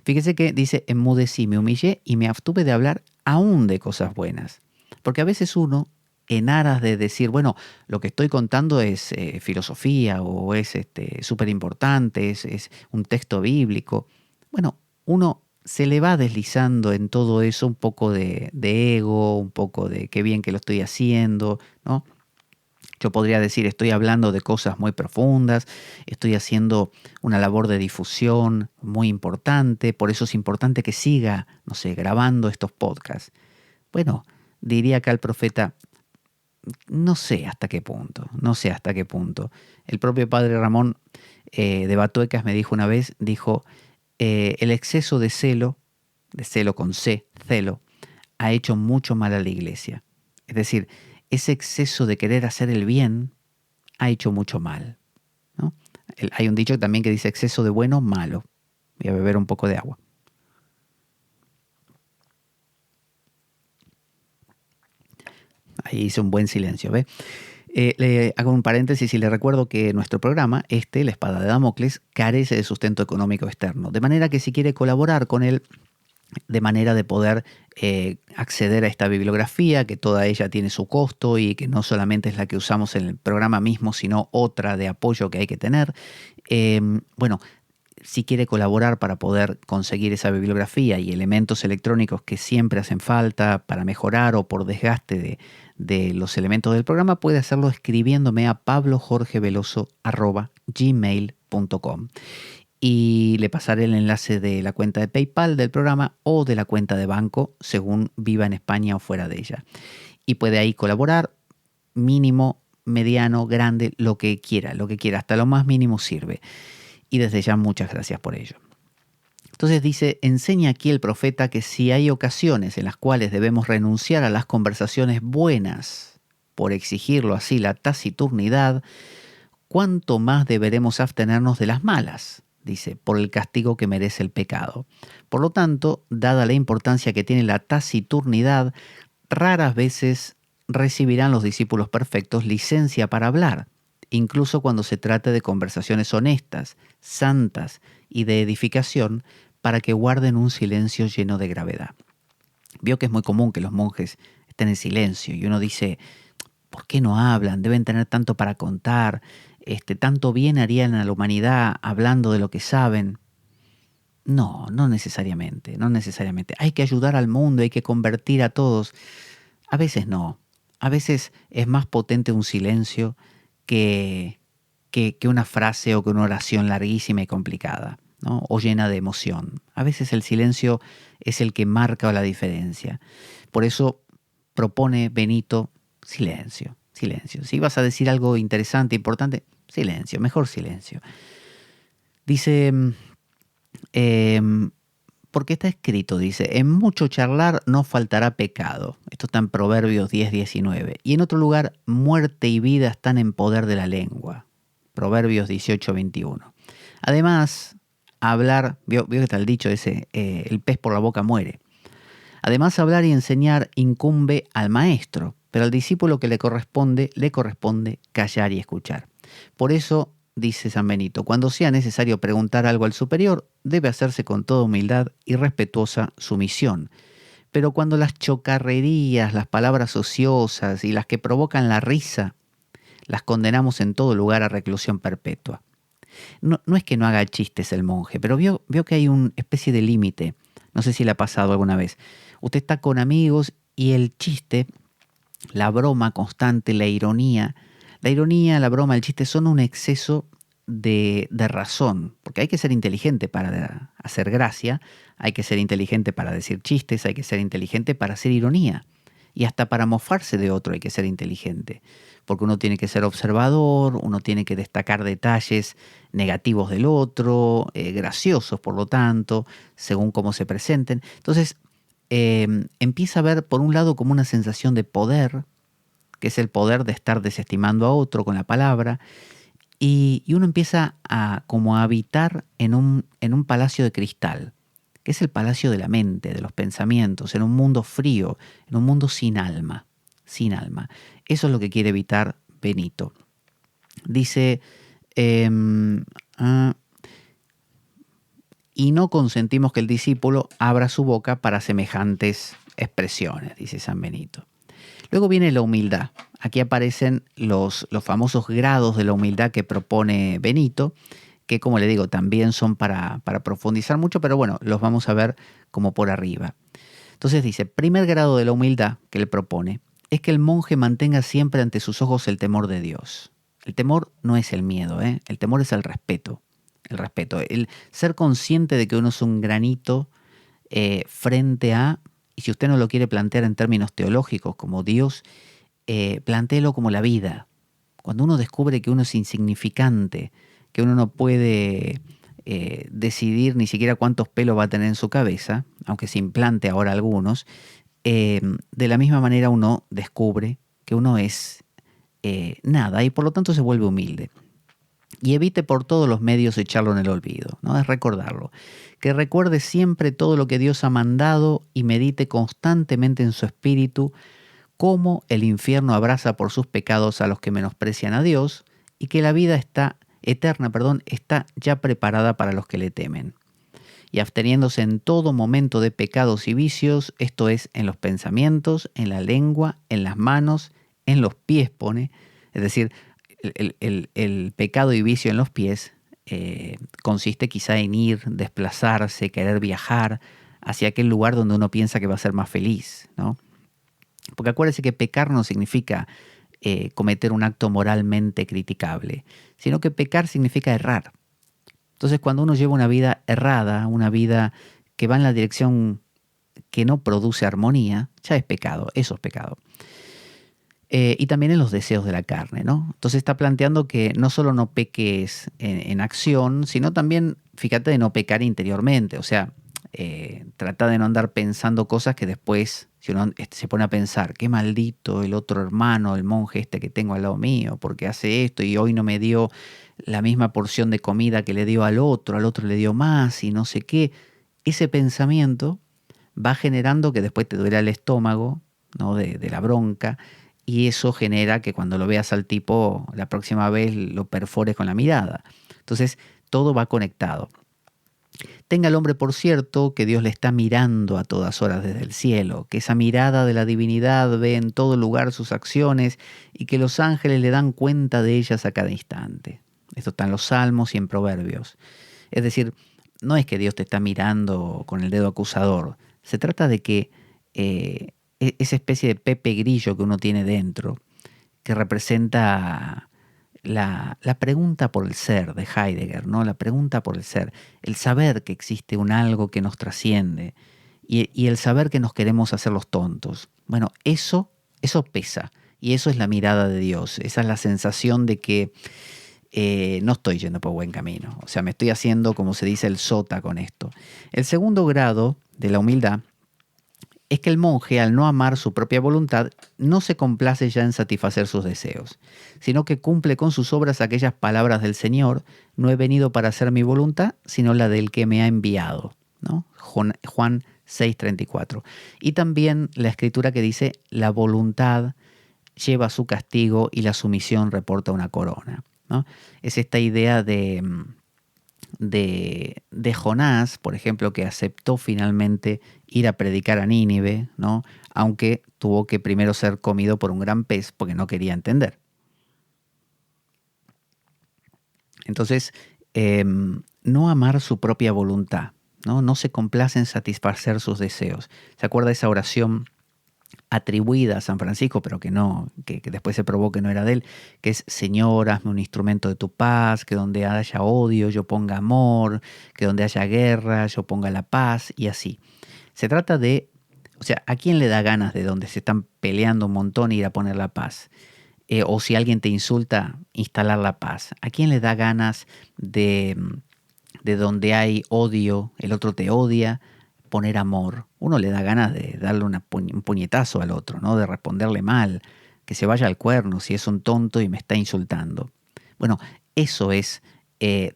Fíjese que dice, enmudecí, me humillé y me abstuve de hablar aún de cosas buenas. Porque a veces uno, en aras de decir, bueno, lo que estoy contando es filosofía o es súper importante, es un texto bíblico. Bueno, uno se le va deslizando en todo eso un poco de ego, un poco de qué bien que lo estoy haciendo, ¿no? Yo podría decir, estoy hablando de cosas muy profundas, estoy haciendo una labor de difusión muy importante, por eso es importante que siga, no sé, grabando estos podcasts. Bueno, diría acá el profeta, no sé hasta qué punto, no sé hasta qué punto. El propio padre Ramón de Batuecas me dijo una vez, dijo, el exceso de celo con C, celo, ha hecho mucho mal a la iglesia. Es decir, ese exceso de querer hacer el bien ha hecho mucho mal, ¿no? Hay un dicho también que dice exceso de bueno, malo. Voy a beber un poco de agua. Ahí hice un buen silencio, ¿ve? Le hago un paréntesis y le recuerdo que nuestro programa, La Espada de Damocles, carece de sustento económico externo. De manera que si quiere colaborar con él, de manera de poder acceder a esta bibliografía, que toda ella tiene su costo y que no solamente es la que usamos en el programa mismo, sino otra de apoyo que hay que tener. Bueno, si quiere colaborar para poder conseguir esa bibliografía y elementos electrónicos que siempre hacen falta para mejorar o por desgaste de los elementos del programa, puede hacerlo escribiéndome a pablojorgeveloso@gmail.com. Y le pasaré el enlace de la cuenta de PayPal del programa o de la cuenta de banco, según viva en España o fuera de ella. Y puede ahí colaborar, mínimo, mediano, grande, lo que quiera, hasta lo más mínimo sirve. Y desde ya muchas gracias por ello. Entonces dice, enseña aquí el profeta que si hay ocasiones en las cuales debemos renunciar a las conversaciones buenas, por exigirlo así la taciturnidad, ¿cuánto más deberemos abstenernos de las malas? Dice, por el castigo que merece el pecado. Por lo tanto, dada la importancia que tiene la taciturnidad, raras veces recibirán los discípulos perfectos licencia para hablar, incluso cuando se trate de conversaciones honestas, santas y de edificación, para que guarden un silencio lleno de gravedad. Vio que es muy común que los monjes estén en silencio y uno dice, ¿por qué no hablan? Deben tener tanto para contar. Tanto bien harían a la humanidad hablando de lo que saben. No, no necesariamente. Hay que ayudar al mundo, hay que convertir a todos. A veces no. A veces es más potente un silencio que que una frase o que una oración larguísima y complicada, ¿no? O llena de emoción. A veces el silencio es el que marca la diferencia. Por eso propone Benito silencio, silencio. Si vas a decir algo interesante, importante, silencio, mejor silencio. Dice, porque está escrito, dice, en mucho charlar no faltará pecado. Esto está en Proverbios 10:19. Y en otro lugar, muerte y vida están en poder de la lengua. Proverbios 18:21. Además, hablar, vio que está el dicho ese, el pez por la boca muere. Además, hablar y enseñar incumbe al maestro, pero al discípulo que le corresponde callar y escuchar. Por eso, dice San Benito, cuando sea necesario preguntar algo al superior, debe hacerse con toda humildad y respetuosa sumisión. Pero cuando las chocarrerías, las palabras ociosas y las que provocan la risa, las condenamos en todo lugar a reclusión perpetua. No es que no haga chistes el monje, pero vio que hay una especie de límite. No sé si le ha pasado alguna vez. Usted está con amigos y el chiste, la broma constante, la ironía, la broma, el chiste son un exceso de razón, porque hay que ser inteligente para hacer gracia, hay que ser inteligente para decir chistes, hay que ser inteligente para hacer ironía. Y hasta para mofarse de otro hay que ser inteligente, porque uno tiene que ser observador, uno tiene que destacar detalles negativos del otro, graciosos por lo tanto, según cómo se presenten. Entonces, empieza a ver por un lado como una sensación de poder, que es el poder de estar desestimando a otro con la palabra, y uno empieza como a habitar en un palacio de cristal, que es el palacio de la mente, de los pensamientos, en un mundo frío, en un mundo sin alma, sin alma. Eso es lo que quiere evitar Benito. Dice, y no consentimos que el discípulo abra su boca para semejantes expresiones, dice San Benito. Luego viene la humildad. Aquí aparecen los famosos grados de la humildad que propone Benito, que como le digo, también son para profundizar mucho, pero bueno, los vamos a ver como por arriba. Entonces dice, primer grado de la humildad que le propone es que el monje mantenga siempre ante sus ojos el temor de Dios. El temor no es el miedo, el temor es el respeto. El respeto, el ser consciente de que uno es un granito frente a, y si usted no lo quiere plantear en términos teológicos como Dios, plantéelo como la vida. Cuando uno descubre que uno es insignificante, que uno no puede decidir ni siquiera cuántos pelos va a tener en su cabeza, aunque se implante ahora algunos, de la misma manera uno descubre que uno es nada y por lo tanto se vuelve humilde. Y evite por todos los medios echarlo en el olvido, ¿no? Es recordarlo. Que recuerde siempre todo lo que Dios ha mandado y medite constantemente en su espíritu cómo el infierno abraza por sus pecados a los que menosprecian a Dios y que la vida eterna está ya preparada para los que le temen. Y absteniéndose en todo momento de pecados y vicios, esto es, en los pensamientos, en la lengua, en las manos, en los pies pone, es decir, el pecado y vicio en los pies consiste quizá en ir, desplazarse, querer viajar hacia aquel lugar donde uno piensa que va a ser más feliz, ¿no? Porque acuérdese que pecar no significa cometer un acto moralmente criticable, sino que pecar significa errar. Entonces, cuando uno lleva una vida errada, una vida que va en la dirección que no produce armonía, ya es pecado, eso es pecado. Y también en los deseos de la carne, ¿no? Entonces está planteando que no solo no peques en acción, sino también, fíjate, de no pecar interiormente. O sea, trata de no andar pensando cosas que después, si uno se pone a pensar, qué maldito el otro hermano, el monje este que tengo al lado mío, porque hace esto y hoy no me dio la misma porción de comida que le dio al otro le dio más y no sé qué. Ese pensamiento va generando que después te duele el estómago, ¿no? de la bronca. Y eso genera que cuando lo veas al tipo, la próxima vez lo perfores con la mirada. Entonces, todo va conectado. Tenga el hombre por cierto que Dios le está mirando a todas horas desde el cielo, que esa mirada de la divinidad ve en todo lugar sus acciones y que los ángeles le dan cuenta de ellas a cada instante. Esto está en los Salmos y en Proverbios. Es decir, no es que Dios te está mirando con el dedo acusador. Se trata de que esa especie de Pepe Grillo que uno tiene dentro, que representa la pregunta por el ser de Heidegger, ¿no? La pregunta por el ser, el saber que existe un algo que nos trasciende y el saber que nos queremos hacer los tontos. Bueno, eso pesa y eso es la mirada de Dios, esa es la sensación de que no estoy yendo por buen camino, o sea, me estoy haciendo, como se dice, el sota con esto. El segundo grado de la humildad es que el monje, al no amar su propia voluntad, no se complace ya en satisfacer sus deseos, sino que cumple con sus obras aquellas palabras del Señor: no he venido para hacer mi voluntad, sino la del que me ha enviado, ¿no? Juan 6:34. Y también la escritura que dice: la voluntad lleva su castigo y la sumisión reporta una corona, ¿no? Es esta idea de Jonás, por ejemplo, que aceptó finalmente ir a predicar a Nínive, ¿no? Aunque tuvo que primero ser comido por un gran pez porque no quería entender. Entonces, no amar su propia voluntad, ¿no? No se complace en satisfacer sus deseos. ¿Se acuerda esa oración atribuida a San Francisco, pero que después se probó que no era de él, que es: Señor, hazme un instrumento de tu paz, que donde haya odio yo ponga amor, que donde haya guerra yo ponga la paz, y así. Se trata de, o sea, ¿a quién le da ganas de donde se están peleando un montón ir a poner la paz? O si alguien te insulta, instalar la paz. ¿A quién le da ganas de donde hay odio, el otro te odia, poner amor? Uno le da ganas de darle un puñetazo al otro, ¿no? De responderle mal, que se vaya al cuerno si es un tonto y me está insultando. Bueno, eso es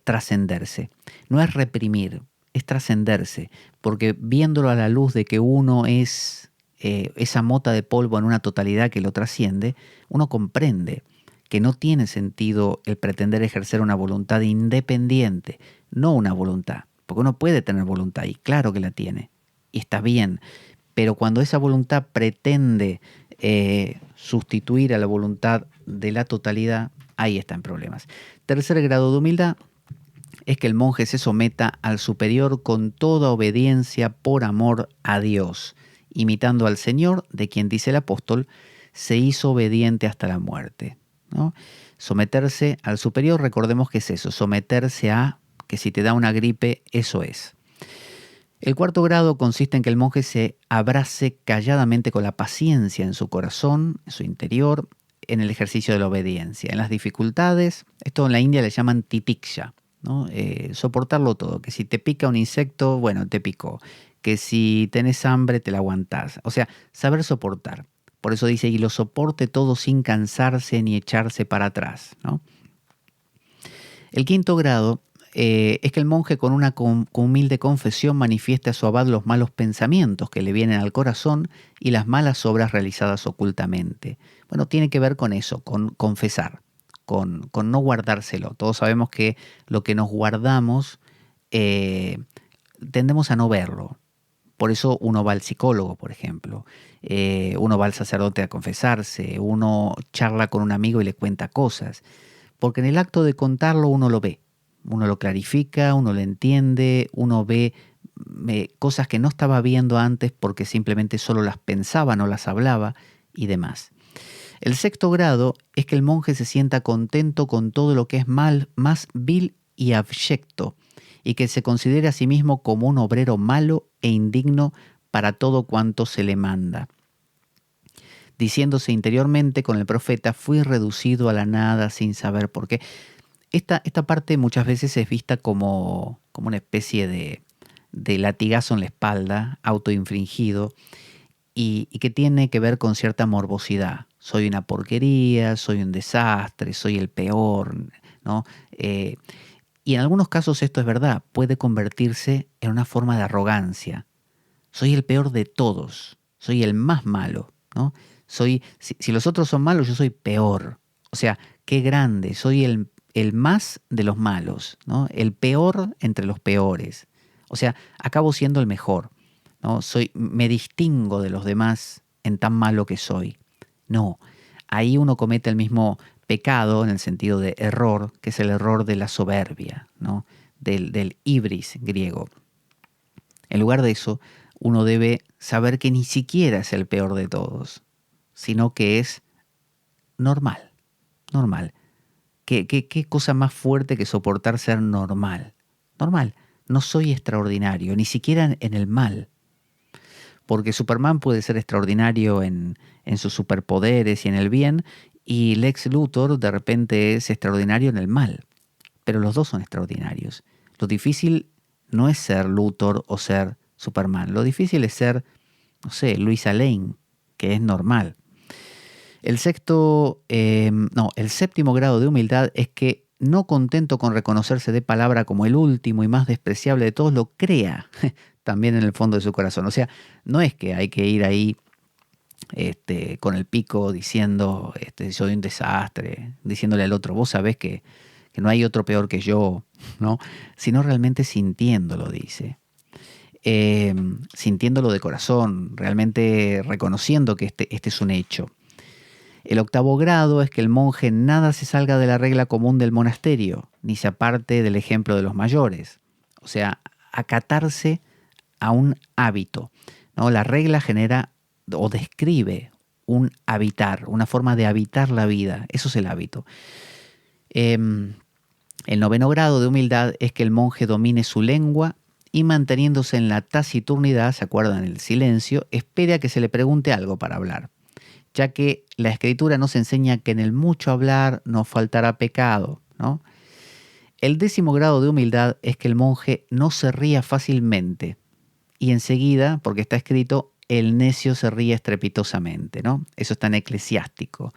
trascenderse. No es reprimir, es trascenderse, porque viéndolo a la luz de que uno es esa mota de polvo en una totalidad que lo trasciende, uno comprende que no tiene sentido el pretender ejercer una voluntad independiente, no una voluntad, porque uno puede tener voluntad y claro que la tiene, y está bien, pero cuando esa voluntad pretende sustituir a la voluntad de la totalidad, ahí están problemas. Tercer grado de humildad es que el monje se someta al superior con toda obediencia por amor a Dios, imitando al Señor, de quien dice el apóstol: se hizo obediente hasta la muerte, ¿no? Someterse al superior, recordemos que es eso, someterse a, que si te da una gripe, eso es. El cuarto grado consiste en que el monje se abrace calladamente con la paciencia en su corazón, en su interior, en el ejercicio de la obediencia. En las dificultades, esto en la India le llaman titiksha, ¿no? Soportarlo todo, que si te pica un insecto, bueno, te picó, que si tenés hambre te la aguantás, o sea, saber soportar. Por eso dice: y lo soporte todo sin cansarse ni echarse para atrás, ¿no? El quinto grado es que el monje con una humilde confesión manifieste a su abad los malos pensamientos que le vienen al corazón y las malas obras realizadas ocultamente. Bueno, tiene que ver con eso, con confesar, con no guardárselo. Todos sabemos que lo que nos guardamos tendemos a no verlo. Por eso uno va al psicólogo, por ejemplo. Uno va al sacerdote a confesarse. Uno charla con un amigo y le cuenta cosas. Porque en el acto de contarlo uno lo ve. Uno lo clarifica, uno lo entiende, uno ve cosas que no estaba viendo antes porque simplemente solo las pensaba, no las hablaba y demás. El sexto grado es que el monje se sienta contento con todo lo que es más vil y abyecto, y que se considere a sí mismo como un obrero malo e indigno para todo cuanto se le manda. Diciéndose interiormente con el profeta: fui reducido a la nada sin saber por qué. Esta parte muchas veces es vista como una especie de latigazo en la espalda, autoinfligido, y que tiene que ver con cierta morbosidad. Soy una porquería, soy un desastre, soy el peor, ¿no? Y en algunos casos esto es verdad, puede convertirse en una forma de arrogancia. Soy el peor de todos, soy el más malo, ¿no? Si los otros son malos, yo soy peor. O sea, qué grande, soy el más de los malos, ¿no? El peor entre los peores. O sea, acabo siendo el mejor, ¿no? Me distingo de los demás en tan malo que soy. No, ahí uno comete el mismo pecado en el sentido de error, que es el error de la soberbia, ¿no? Del hibris griego. En lugar de eso, uno debe saber que ni siquiera es el peor de todos, sino que es normal, ¿Qué cosa más fuerte que soportar ser normal? Normal. No soy extraordinario, ni siquiera en el mal. Porque Superman puede ser extraordinario en sus superpoderes y en el bien, y Lex Luthor de repente es extraordinario en el mal. Pero los dos son extraordinarios. Lo difícil no es ser Luthor o ser Superman. Lo difícil es ser, no sé, Luisa Lane, que es normal. El séptimo grado de humildad es que, no contento con reconocerse de palabra como el último y más despreciable de todos, lo crea también en el fondo de su corazón. O sea, no es que hay que ir ahí con el pico diciendo soy un desastre, diciéndole al otro, vos sabés que no hay otro peor que yo, ¿no? Sino realmente sintiéndolo, dice. Sintiéndolo de corazón, realmente reconociendo que este es un hecho. El octavo grado es que el monje nada se salga de la regla común del monasterio, ni se aparte del ejemplo de los mayores. O sea, acatarse a un hábito, ¿no? La regla genera o describe un habitar, una forma de habitar la vida. Eso es el hábito. El noveno grado de humildad es que el monje domine su lengua y, manteniéndose en la taciturnidad, ¿se acuerdan? El silencio, espera a que se le pregunte algo para hablar, ya que la Escritura nos enseña que en el mucho hablar no faltará pecado, ¿no? El décimo grado de humildad es que el monje no se ría fácilmente, y enseguida, porque está escrito, el necio se ríe estrepitosamente, ¿no? Eso está en Eclesiástico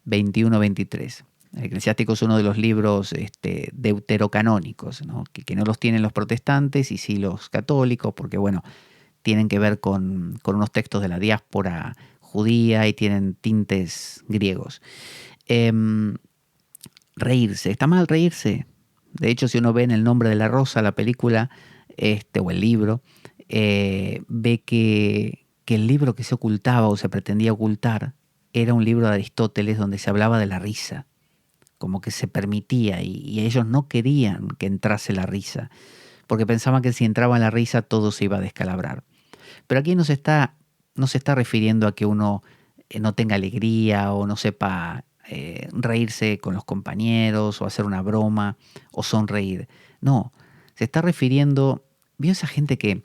21-23. El Eclesiástico es uno de los libros deuterocanónicos, ¿no? Que no los tienen los protestantes y sí los católicos, porque bueno, tienen que ver con unos textos de la diáspora judía y tienen tintes griegos. Reírse, ¿está mal reírse? De hecho, si uno ve en El nombre de la rosa, la película o el libro, ve que el libro que se ocultaba o se pretendía ocultar era un libro de Aristóteles donde se hablaba de la risa, como que se permitía, y ellos no querían que entrase la risa, porque pensaban que si entraba la risa todo se iba a descalabrar. Pero aquí no se está refiriendo a que uno no tenga alegría o no sepa reírse con los compañeros o hacer una broma o sonreír. No, se está refiriendo, ¿vio esa gente que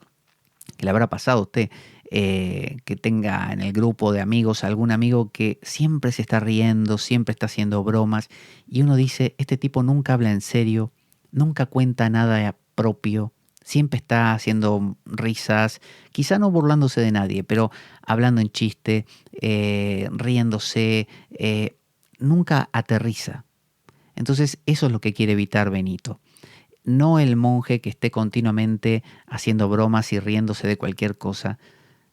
le habrá pasado a usted? Que tenga en el grupo de amigos algún amigo que siempre se está riendo, siempre está haciendo bromas, y uno dice, este tipo nunca habla en serio, nunca cuenta nada propio, siempre está haciendo risas, quizá no burlándose de nadie, pero hablando en chiste, riéndose, nunca aterriza. Entonces eso es lo que quiere evitar Benito. No el monje que esté continuamente haciendo bromas y riéndose de cualquier cosa,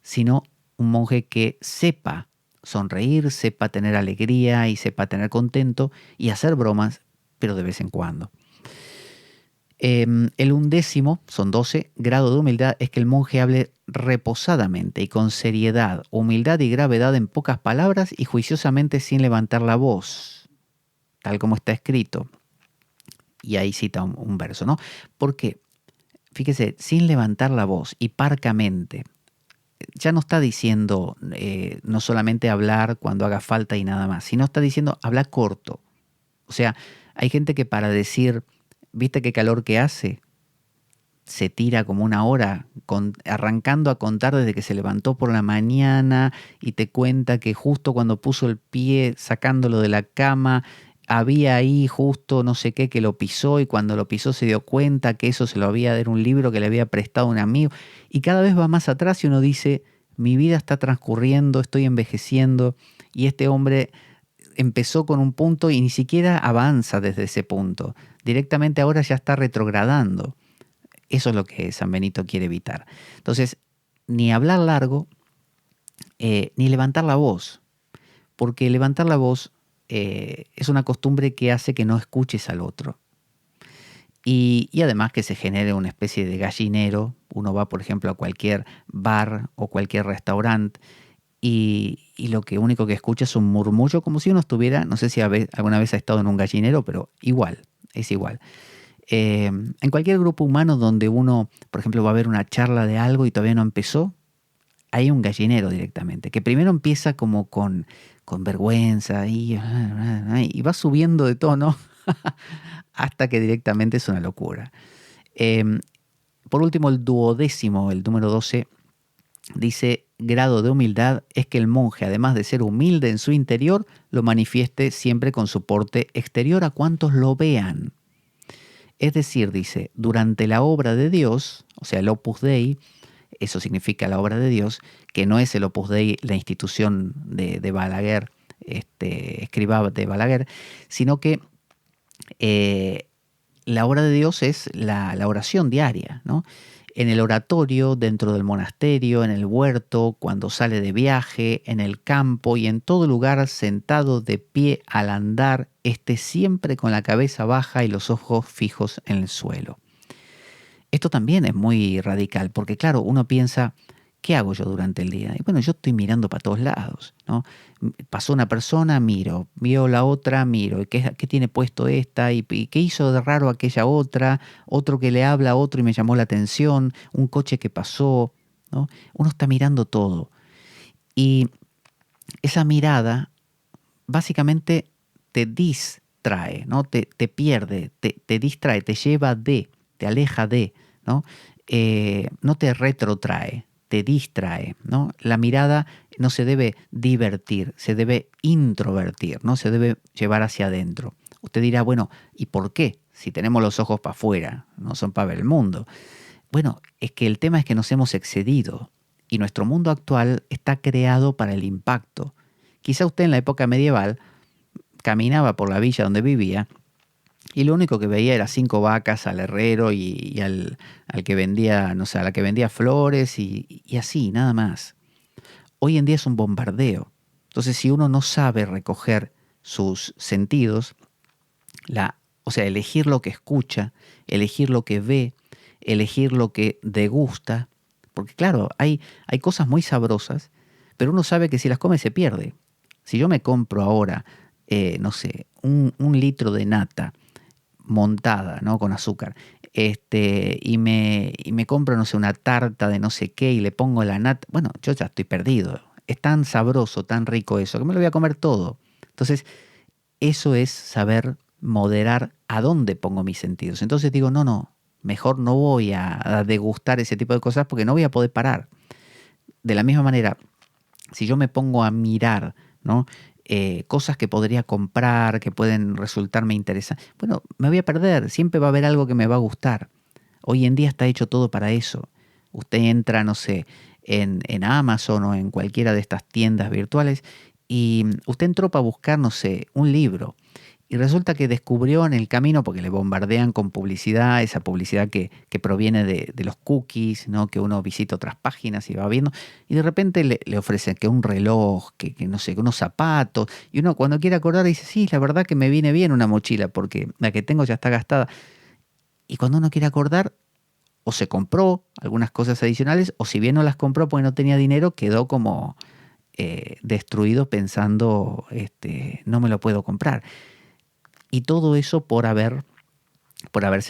sino un monje que sepa sonreír, sepa tener alegría y sepa tener contento y hacer bromas, pero de vez en cuando. El 11, son 12, grado de humildad es que el monje hable reposadamente y con seriedad, humildad y gravedad en pocas palabras y juiciosamente sin levantar la voz, tal como está escrito. Y ahí cita un verso, ¿no? ¿Por qué? Fíjese, sin levantar la voz y parcamente. Ya no está diciendo no solamente hablar cuando haga falta y nada más, sino está diciendo hablar corto. O sea, hay gente que para decir, ¿viste qué calor que hace? Se tira como una hora arrancando a contar desde que se levantó por la mañana y te cuenta que justo cuando puso el pie sacándolo de la cama, había ahí justo no sé qué que lo pisó y cuando lo pisó se dio cuenta que eso se lo había dado un libro que le había prestado un amigo, y cada vez va más atrás y uno dice, mi vida está transcurriendo, estoy envejeciendo, y este hombre empezó con un punto y ni siquiera avanza desde ese punto, directamente ahora ya está retrogradando. Eso es lo que San Benito quiere evitar. Entonces, ni hablar largo, ni levantar la voz, porque levantar la voz es una costumbre que hace que no escuches al otro. Y además que se genere una especie de gallinero. Uno va, por ejemplo, a cualquier bar o cualquier restaurante y lo único que escucha es un murmullo, como si uno estuviera, no sé si alguna vez ha estado en un gallinero, pero igual, es igual. En cualquier grupo humano donde uno, por ejemplo, va a ver una charla de algo y todavía no empezó, hay un gallinero directamente, que primero empieza como con vergüenza y va subiendo de tono hasta que directamente es una locura. Por último, el duodécimo, el número 12, dice: grado de humildad es que el monje, además de ser humilde en su interior, lo manifieste siempre con su porte exterior a cuantos lo vean. Es decir, dice, durante la obra de Dios, o sea, el Opus Dei, eso significa la obra de Dios, que no es el Opus Dei, la institución de Balaguer, escriba de Balaguer, sino que la obra de Dios es la oración diaria, ¿no? En el oratorio, dentro del monasterio, en el huerto, cuando sale de viaje, en el campo y en todo lugar, sentado de pie al andar, esté siempre con la cabeza baja y los ojos fijos en el suelo. Esto también es muy radical, porque claro, uno piensa, ¿qué hago yo durante el día? Y bueno, yo estoy mirando para todos lados, ¿no? Pasó una persona, miro, vio la otra, miro, ¿qué tiene puesto esta? ¿Y qué hizo de raro aquella otra? Otro que le habla a otro y me llamó la atención, un coche que pasó, ¿no? Uno está mirando todo. Y esa mirada básicamente te distrae, ¿no? Te pierde, te distrae, te lleva te aleja ¿no? No te retrotrae, te distrae, ¿no? La mirada no se debe divertir, se debe introvertir, ¿no? Se debe llevar hacia adentro. Usted dirá, bueno, ¿y por qué? Si tenemos los ojos para afuera, no son para ver el mundo. Bueno, es que el tema es que nos hemos excedido y nuestro mundo actual está creado para el impacto. Quizá usted en la época medieval caminaba por la villa donde vivía y lo único que veía era 5 vacas, al herrero y al que vendía, no sé, a la que vendía flores y así, nada más. Hoy en día es un bombardeo. Entonces, si uno no sabe recoger sus sentidos, o sea, elegir lo que escucha, elegir lo que ve, elegir lo que degusta, porque claro, hay cosas muy sabrosas, pero uno sabe que si las come se pierde. Si yo me compro ahora, no sé, un litro de nata montada, ¿no? Con azúcar, y me compro, no sé, una tarta de no sé qué y le pongo la nata, bueno, yo ya estoy perdido. Es tan sabroso, tan rico eso, que me lo voy a comer todo. Entonces, eso es saber moderar a dónde pongo mis sentidos. Entonces digo, no, mejor no voy a degustar ese tipo de cosas porque no voy a poder parar. De la misma manera, si yo me pongo a mirar, ¿no? Cosas que podría comprar, que pueden resultarme interesantes, bueno, me voy a perder, siempre va a haber algo que me va a gustar. Hoy en día está hecho todo para eso. Usted entra, no sé, en Amazon o en cualquiera de estas tiendas virtuales y usted entró para buscar, no sé, un libro. Y resulta que descubrió en el camino, porque le bombardean con publicidad, esa publicidad que proviene de los cookies, ¿no? Que uno visita otras páginas y va viendo, y de repente le ofrecen que un reloj, que no sé, que unos zapatos, y uno cuando quiere acordar dice, sí, la verdad que me viene bien una mochila, porque la que tengo ya está gastada. Y cuando uno quiere acordar, o se compró algunas cosas adicionales, o si bien no las compró porque no tenía dinero, quedó como destruido pensando, no me lo puedo comprar. Y todo eso por haberse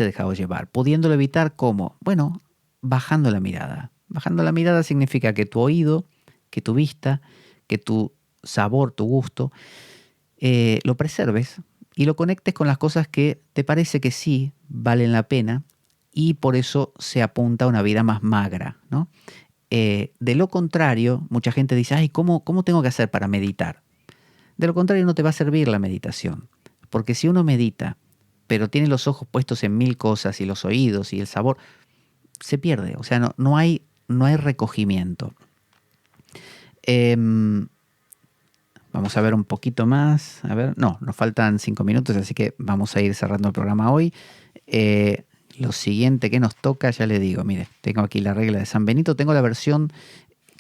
dejado llevar. Pudiéndolo evitar, ¿cómo? Bueno, bajando la mirada. Bajando la mirada significa que tu oído, que tu vista, que tu sabor, tu gusto, lo preserves y lo conectes con las cosas que te parece que sí valen la pena y por eso se apunta a una vida más magra, ¿no? De lo contrario, mucha gente dice, ay, ¿cómo tengo que hacer para meditar? De lo contrario, no te va a servir la meditación. Porque si uno medita, pero tiene los ojos puestos en 1000 cosas y los oídos y el sabor, se pierde. O sea, no hay recogimiento. Vamos a ver un poquito más. A ver, no, nos faltan 5 minutos, así que vamos a ir cerrando el programa hoy. Lo siguiente que nos toca, ya le digo, mire, tengo aquí la regla de San Benito. Tengo la versión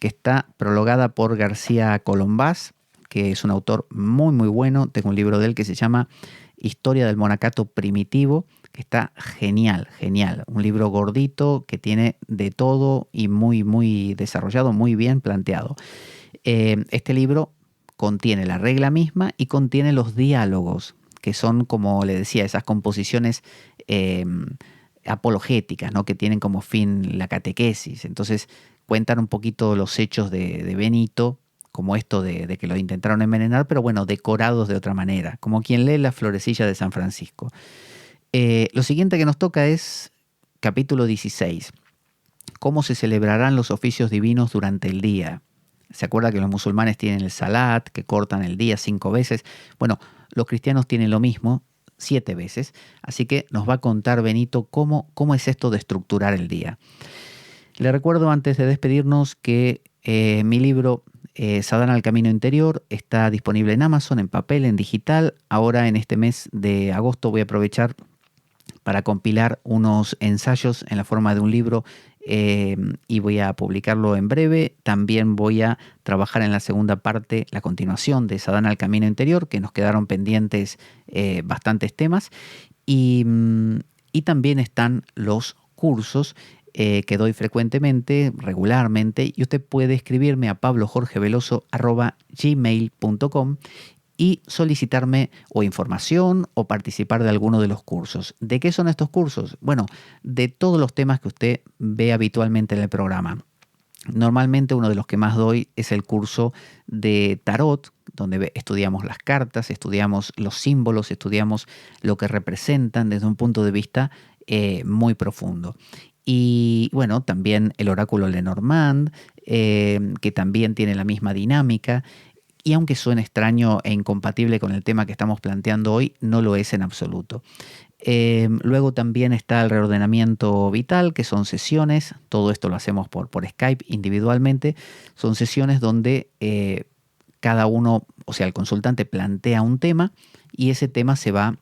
que está prologada por García Colombás, que es un autor muy, muy bueno. Tengo un libro de él que se llama Historia del Monacato Primitivo, que está genial, genial. Un libro gordito que tiene de todo y muy, muy desarrollado, muy bien planteado. Este libro contiene la regla misma y contiene los diálogos, que son, como le decía, esas composiciones apologéticas, ¿no? Que tienen como fin la catequesis. Entonces cuentan un poquito los hechos de Benito, como esto de que lo intentaron envenenar, pero bueno, decorados de otra manera, como quien lee La florecilla de San Francisco. Lo siguiente que nos toca es capítulo 16. ¿Cómo se celebrarán los oficios divinos durante el día? ¿Se acuerda que los musulmanes tienen el salat, que cortan el día 5 veces? Bueno, los cristianos tienen lo mismo, 7 veces. Así que nos va a contar Benito cómo es esto de estructurar el día. Le recuerdo antes de despedirnos que mi libro Sadhana al Camino Interior está disponible en Amazon, en papel, en digital. Ahora en este mes de agosto voy a aprovechar para compilar unos ensayos en la forma de un libro y voy a publicarlo en breve. También voy a trabajar en la segunda parte, la continuación de Sadhana al Camino Interior, que nos quedaron pendientes bastantes temas. Y también están los cursos que doy frecuentemente, regularmente, y usted puede escribirme a pablojorgeveloso@gmail.com y solicitarme o información o participar de alguno de los cursos. ¿De qué son estos cursos? Bueno, de todos los temas que usted ve habitualmente en el programa. Normalmente uno de los que más doy es el curso de tarot, donde estudiamos las cartas, estudiamos los símbolos, estudiamos lo que representan desde un punto de vista muy profundo. Y bueno, también el oráculo Lenormand, que también tiene la misma dinámica. Y aunque suene extraño e incompatible con el tema que estamos planteando hoy, no lo es en absoluto. Luego también está el reordenamiento vital, que son sesiones. Todo esto lo hacemos por Skype individualmente. Son sesiones donde cada uno, o sea, el consultante plantea un tema y ese tema se va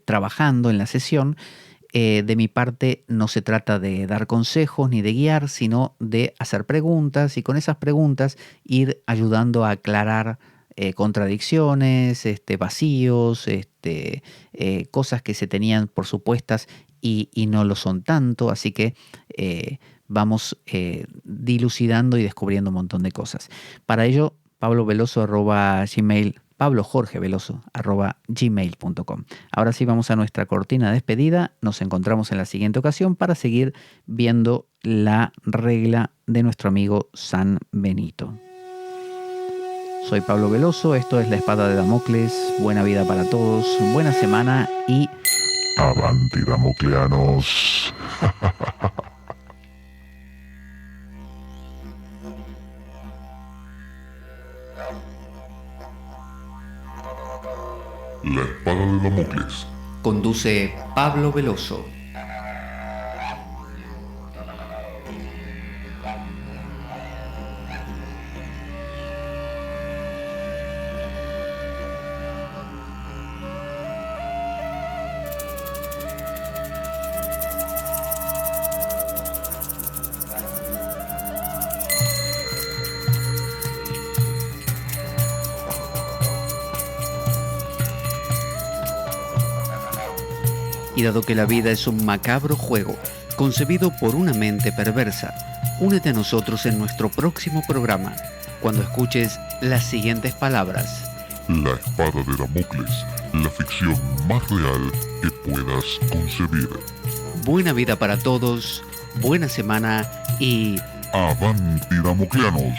trabajando en la sesión. De mi parte no se trata de dar consejos ni de guiar, sino de hacer preguntas y con esas preguntas ir ayudando a aclarar contradicciones, vacíos, cosas que se tenían por supuestas y no lo son tanto. Así que vamos dilucidando y descubriendo un montón de cosas. Para ello, pablojorgeveloso@gmail.com. Ahora sí vamos a nuestra cortina de despedida. Nos encontramos en la siguiente ocasión para seguir viendo la regla de nuestro amigo San Benito. Soy Pablo Veloso, esto es La Espada de Damocles. Buena vida para todos, buena semana y Avanti Damocleanos. La Espada de Damocles. Conduce Pablo Veloso. Y dado que la vida es un macabro juego, concebido por una mente perversa, únete a nosotros en nuestro próximo programa, cuando escuches las siguientes palabras. La Espada de Damocles, la ficción más real que puedas concebir. Buena vida para todos, buena semana y Avanti Damocleanos.